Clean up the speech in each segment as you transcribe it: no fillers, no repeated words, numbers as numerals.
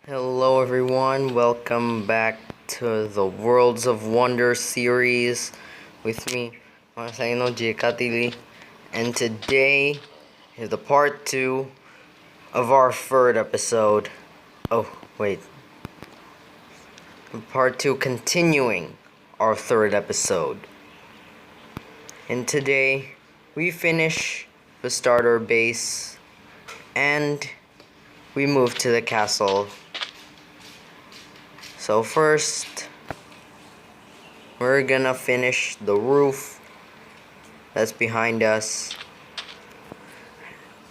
Hello everyone, welcome back to the Worlds of Wonder series with me, Masayno J. Katili, and today is the part 2 of our third episode. Oh, wait. Part 2 continuing our third episode. And today, we finish the starter base and we move to the castle. So first, we're gonna finish the roof that's behind us.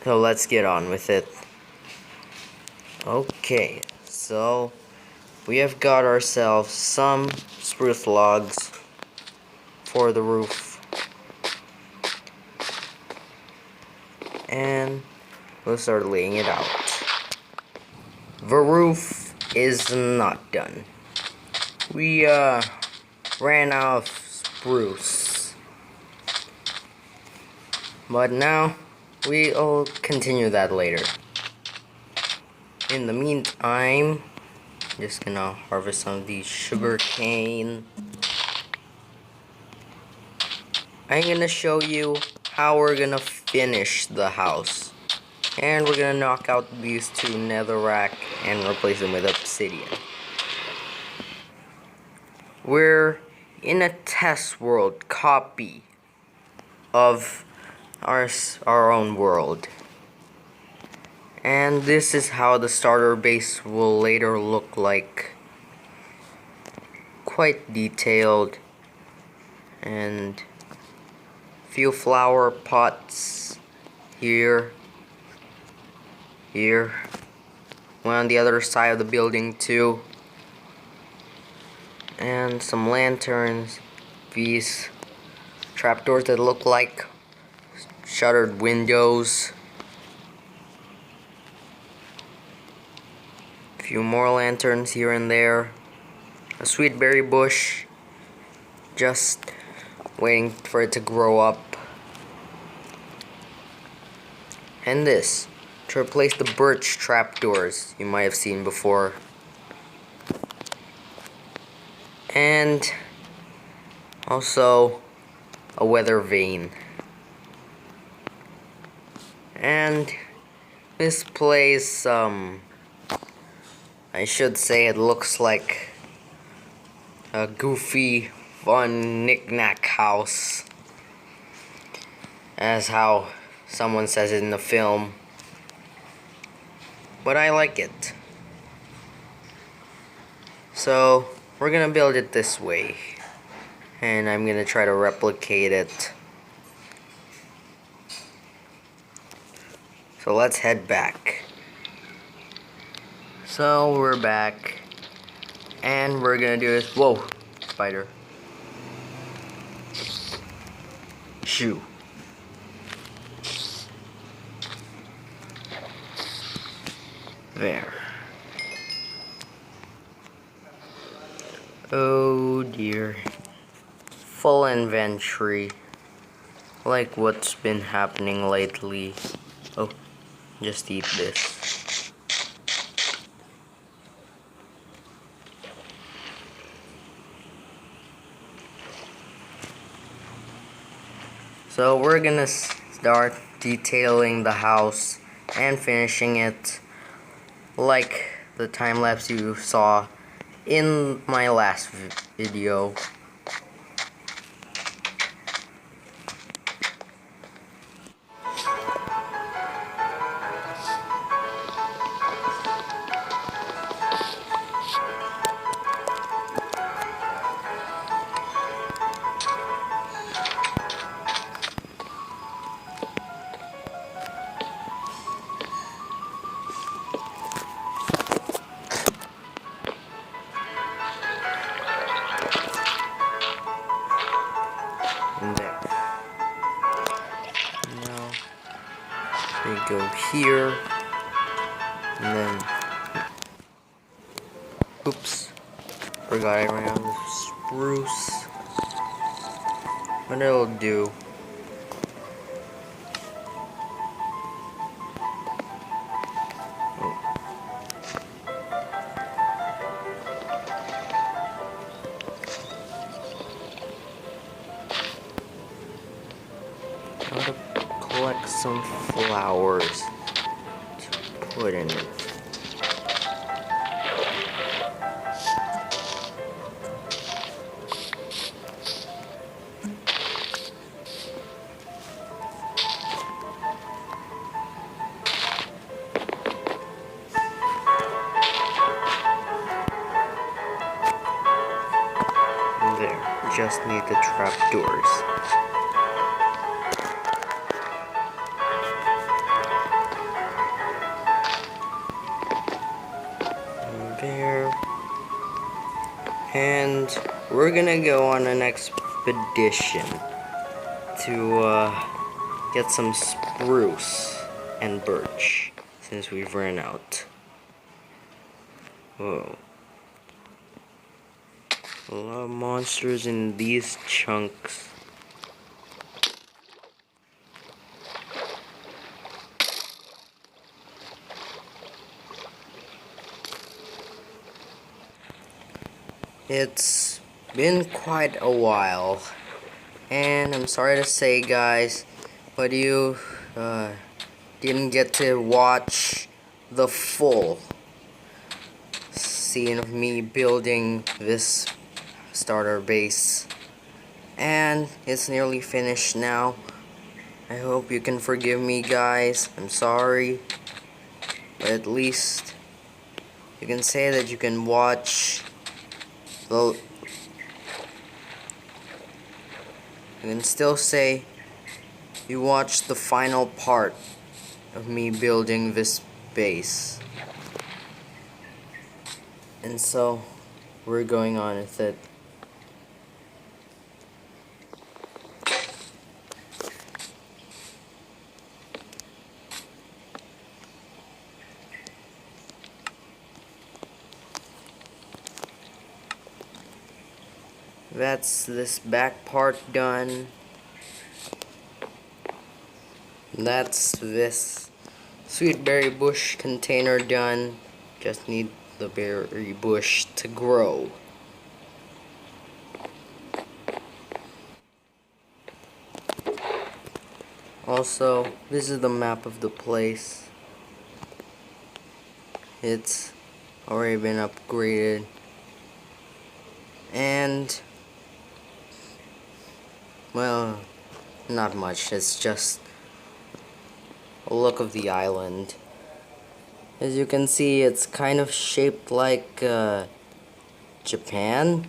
So let's get on with it. Okay, so we have got ourselves some spruce logs for the roof. And we'll start laying it out. The roof is not done. We ran out of spruce. But now we'll continue that later. In the meantime, just gonna harvest some of these sugar cane. I'm gonna show you how we're gonna finish the house. And we're gonna knock out these two netherrack and replace them with obsidian. We're in a test world copy of our own world. And this is how the starter base will later look like. Quite detailed. And few flower pots here. Here. One on the other side of the building too. And some lanterns. These trapdoors that look like shuttered windows. A few more lanterns here and there. A sweet berry bush. Just waiting for it to grow up. And this to replace the birch trapdoors you might have seen before. And also a weather vane. And this place, I should say it looks like a goofy, fun knick-knack house. As how someone says it in the film. But I like it. So, we're gonna build it this way. And I'm gonna try to replicate it. So let's head back. So we're back. And we're gonna do this. Whoa, spider. Shoo. There. Oh dear. Full inventory. Like what's been happening lately. Oh, just eat this. So we're gonna start detailing the house and finishing it like the time lapse you saw in my last video. And there. Now we go here, and then oops, forgot I ran out of spruce. But it'll do. some flowers to put in it. There, just need the trapdoors. There. And we're gonna go on an expedition to get some spruce and birch since we've run out. Whoa. A lot of monsters in these chunks. It's been quite a while, and I'm sorry to say, guys, but you didn't get to watch the full scene of me building this starter base, and it's nearly finished now. I hope you can forgive me, guys. I'm sorry, but at least you can say that you can watch the. You can still say you watched the final part of me building this base. And so, we're going on with it. That's this back part done. That's this sweet berry bush container done. Just need the berry bush to grow. Also, this is the map of the place. It's already been upgraded. And, well, not much. It's just a look of the island. As you can see, it's kind of shaped like Japan.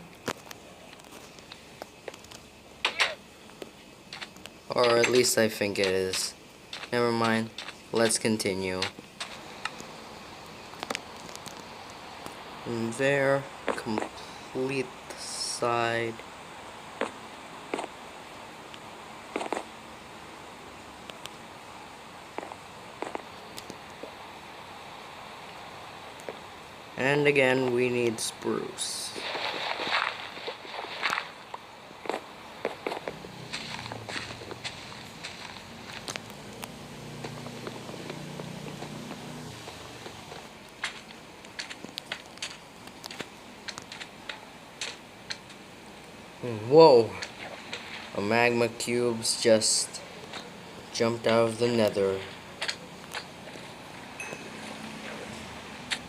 Or at least I think it is. Never mind. Let's continue. And there, complete the side. And again, we need spruce. Whoa! A magma cubes just jumped out of the nether.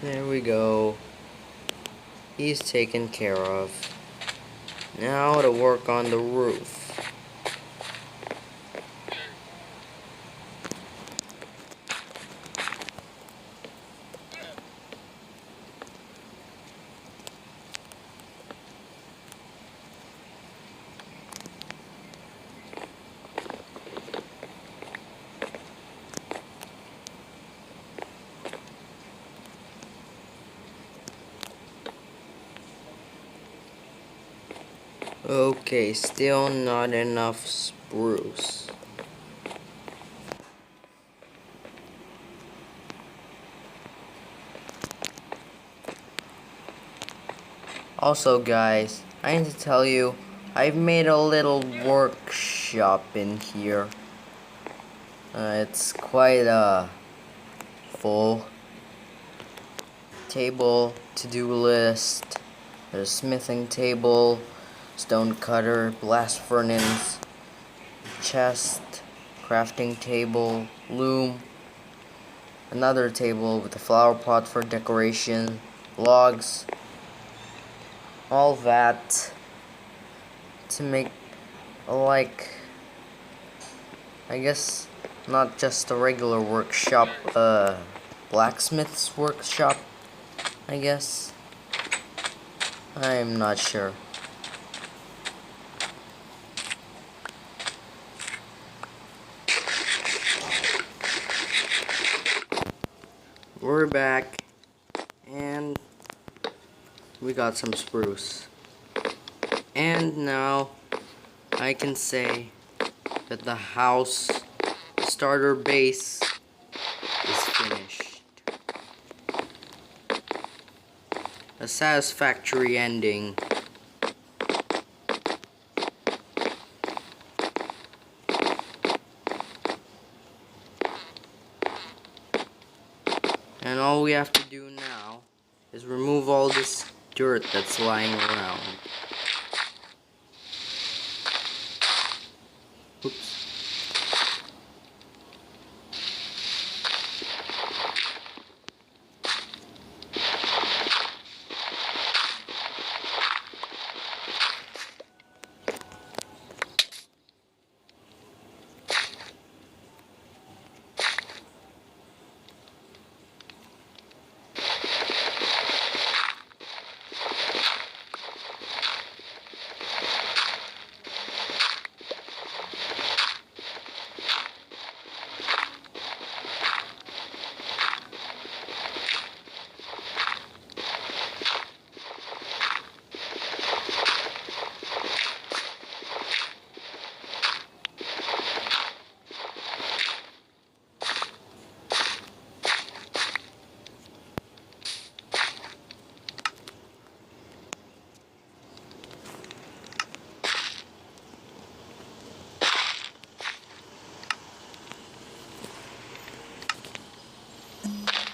There we go. He's taken care of. Now to work on the roof. Okay, still not enough spruce. Also, guys, I need to tell you, I've made a little workshop in here. It's quite full. Table, to-do list, there's a smithing table, stone cutter, blast furnace, chest, crafting table, loom, another table with a flower pot for decoration, logs, all that to make like, I guess, not just a regular workshop, blacksmith's workshop, I guess. I'm not sure. We're back, and we got some spruce. And now I can say that the house starter base is finished. A satisfactory ending. And all we have to do now is remove all this dirt that's lying around. Oops.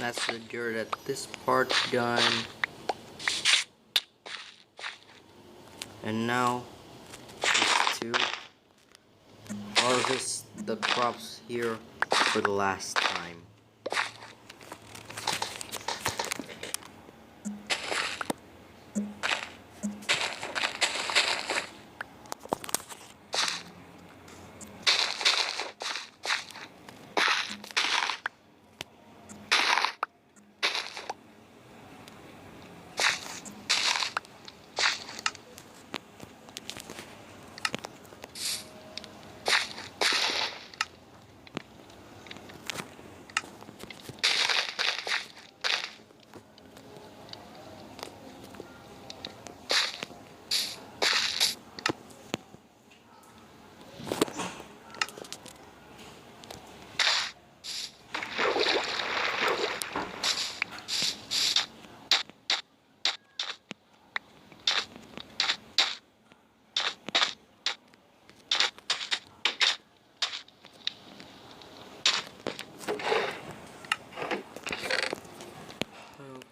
That's the dirt at this part done. And now is to harvest the crops here for the last time.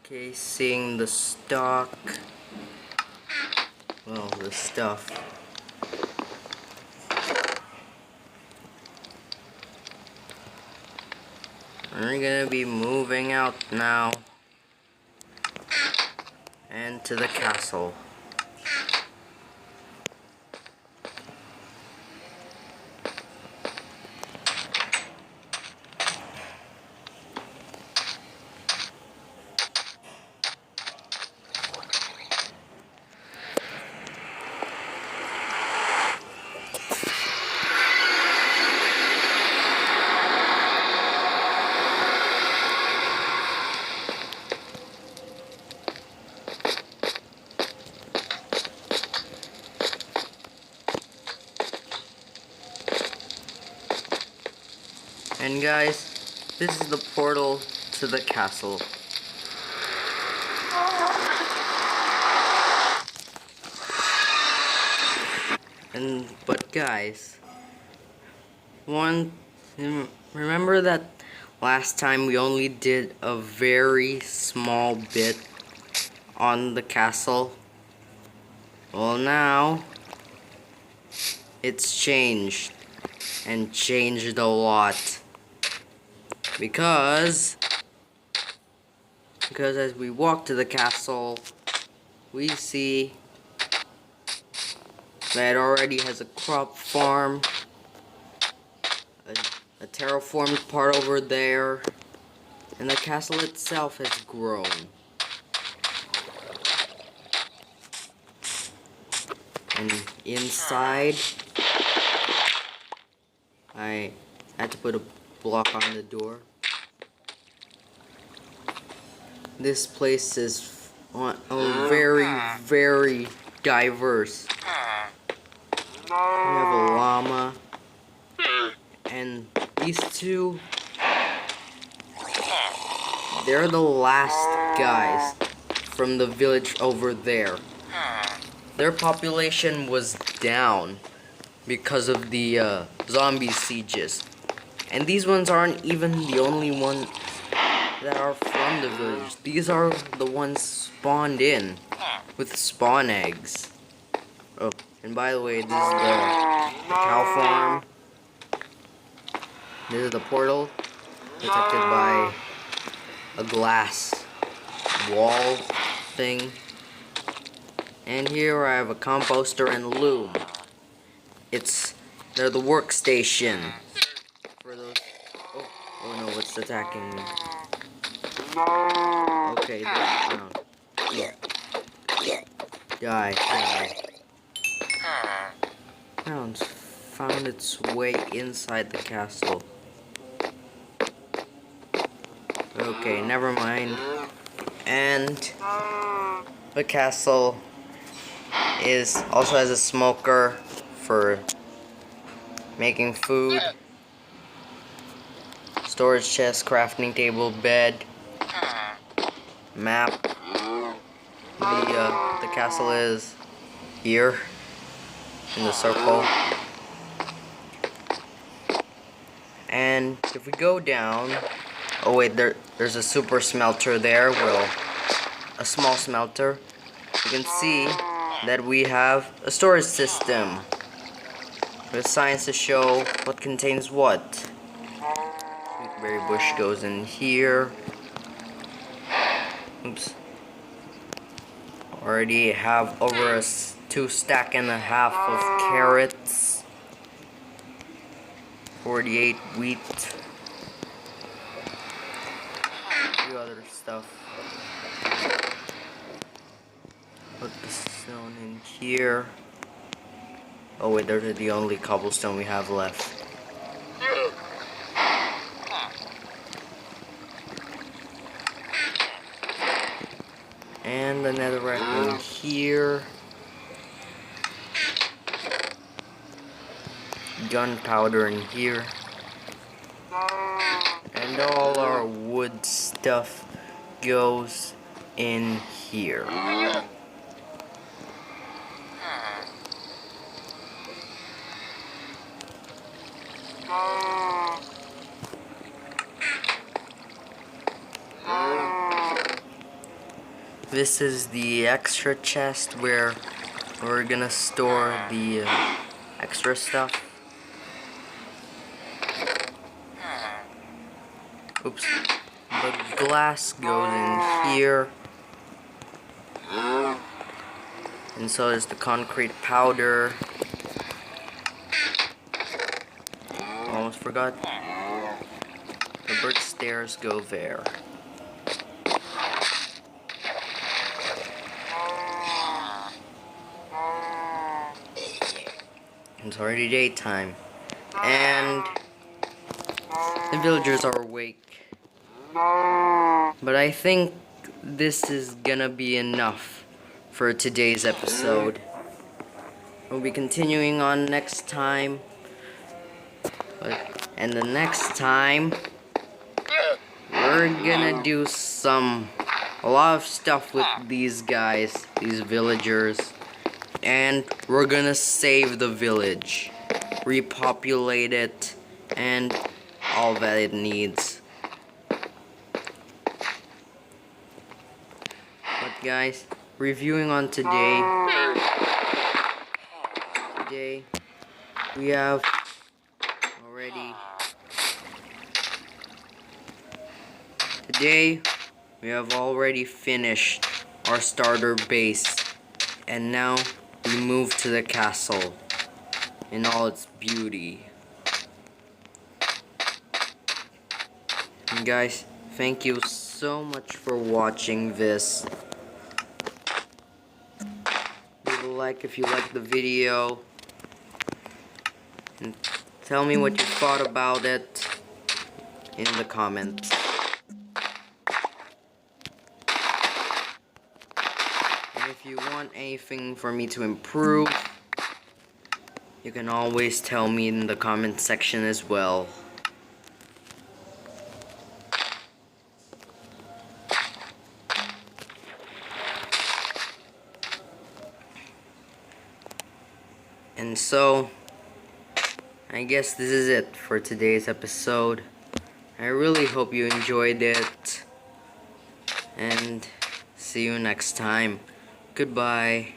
Okay, seeing the stock, well, the stuff. We're gonna be moving out now and to the castle. And guys, this is the portal to the castle. But guys, remember that last time we only did a very small bit on the castle? Well, now it's changed. and changed a lot. Because as we walk to the castle, we see that it already has a crop farm, a terraformed part over there, and the castle itself has grown. And inside, I had to put a block on the door. This place is very, very diverse. We have a llama, and these two, they're the last guys from the village over there. Their population was down because of the zombie sieges. And these ones aren't even the only ones that are from the village. These are the ones spawned in with spawn eggs. Oh, and by the way, this is the cow farm. This is the portal, protected by a glass wall thing. And here I have a composter and loom. They're the workstation for those. Oh no, what's attacking me? Okay, there's the ground. Die. Ground's found its way inside the castle. Okay, never mind. And the castle also has a smoker for making food, storage chest, crafting table, bed, map. The castle is here in the circle. And if we go down, oh wait, there's a super smelter there, well, a small smelter. You can see that we have a storage system with signs to show what contains what. Berry bush goes in here. Oops. Already have over 2.5 stacks of carrots. 48 wheat. A few other stuff. Put the stone in here. Oh wait, they're the only cobblestone we have left. And the netherrack in here. Gunpowder in here. And all our wood stuff goes in here. This is the extra chest where we're gonna store the extra stuff. Oops. The glass goes in here. And so is the concrete powder. Almost forgot. The brick stairs go there. It's already daytime. And the villagers are awake. But I think this is gonna be enough for today's episode. We'll be continuing on next time. And the next time, we're gonna do a lot of stuff with these guys, these villagers. And we're gonna save the village, repopulate it, and all that it needs. But guys, reviewing on today, we have today we have already finished our starter base, and now we move to the castle in all its beauty. And guys, thank you so much for watching this. Leave a like if you liked the video, and tell me what you thought about it in the comments. And if you want anything for me to improve, you can always tell me in the comment section as well. And so, I guess this is it for today's episode. I really hope you enjoyed it, and see you next time. Goodbye.